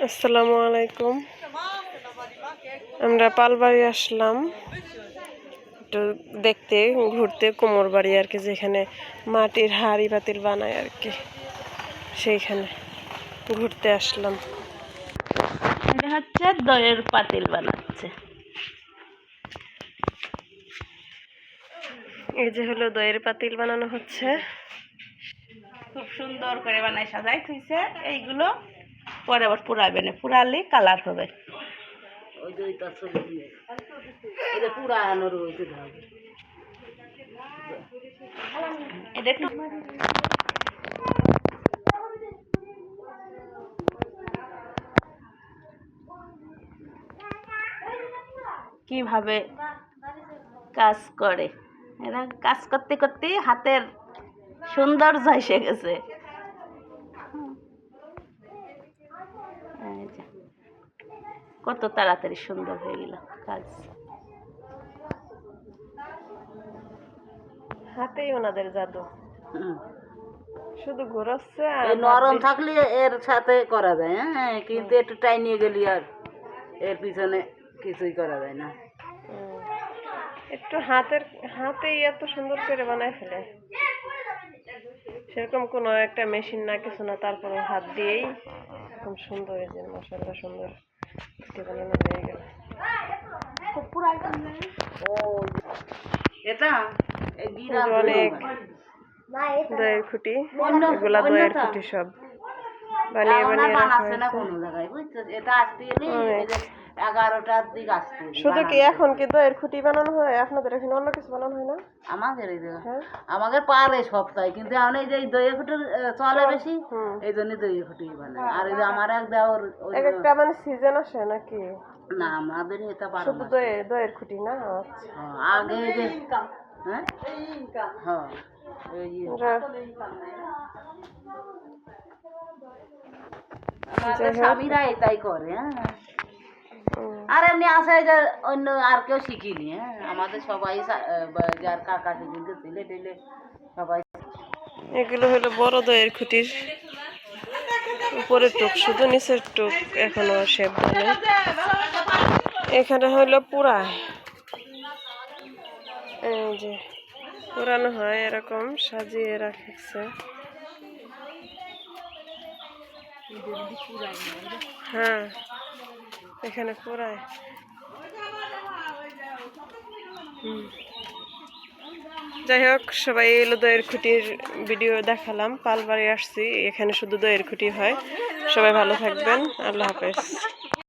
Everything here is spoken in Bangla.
আসসালামু আলাইকুম। আমরা পালবাড়ি আসলাম একটু দেখতে, ঘুরতে, কুমোর বাড়ি আর কি, যেখানে মাটির হাঁড়ি পাতিল বানায় আর কি, সেইখানে ঘুরতে আসলাম। এটা হচ্ছে দইয়ের পাতিল বানাচ্ছে। এই যে হলো দইয়ের পাতিল বানানো হচ্ছে। খুব সুন্দর করে বানায়, সাজাই থইছে। এইগুলো পরে আবার পুরাবে না, পুরালে কালার হবে। ওই দইটা ছবি দিয়ে এটা পুরানো রয়েছে। এটা একটু কিভাবে কাজ করে, এরা কাজ করতে করতে হাতের সৌন্দর্য এসে গেছে। এই যে, কত তাড়াতাড়ি সুন্দর হয়ে গেল কাজ। হাতেই ওনাদের জাদু, শুধু ঘোরাচ্ছে। আর নরম থাকলে এর সাথে করা যায়, হ্যাঁ, কিন্তু একটু টাই নিয়ে গেলি আর এর পিছনে কিছুই করা যায় না। একটু হাতেই এত সুন্দর করে বানায় ফেলে, সেরকম কোনো একটা মেশিন না, কিছু না, তারপরে হাত দিয়েই খুব সুন্দর, এই যে মশলা সুন্দর বানানো হয়ে গেল। অনেক দইয়ের খুঁটি, এগুলা দইয়ের খুঁটি সব বানিয়ে বানিয়ে রাখা হয়েছে। শুধু কি এখন কি দইয়ের খুঁটি বানানো হয়? আপনাদের এখানে অন্য কিছু বানানো হয় না? আমাদের এই জায়গায় আমাদের পারে সপ্তাহে, কিন্তু এখন এই যে দইয়ের খুঁটি চলে বেশি, এই জন্য দইয়ের খুঁটি বানায়। আর এই যে আমার এক দেওয়ার একটা মানে সিজন আসে নাকি? না, আমাদের এটা পারে শুধু দইয়ের খুঁটি না। আগে যে হ্যাঁ হ্যাঁ স্বামীরা এটাই করে। হ্যাঁ, আর এমনি আছে যে অন্য আর কেউ শিখিনি। হ্যাঁ, আমাদের সবাই যার কাকা শিখিতে ছেলে টেলে সবাই। এগুলো হলো বড় দইয়ের খুঁটির উপরের টুক, শুধু নিচের টুক এখনো শেপ দেয়। এখানে হলো পুরায়, এই যে পুরানো হয়, এরকম সাজিয়ে রাখছে। হ্যাঁ, এখানে পুরায়। যাই হোক, সবাই এলো দইয়ের খুঁটির ভিডিও দেখালাম। পালবাড়ি আসছি, এখানে শুধু দইয়ের খুঁটি হয়। সবাই ভালো থাকবেন, আল্লাহ হাফেজ।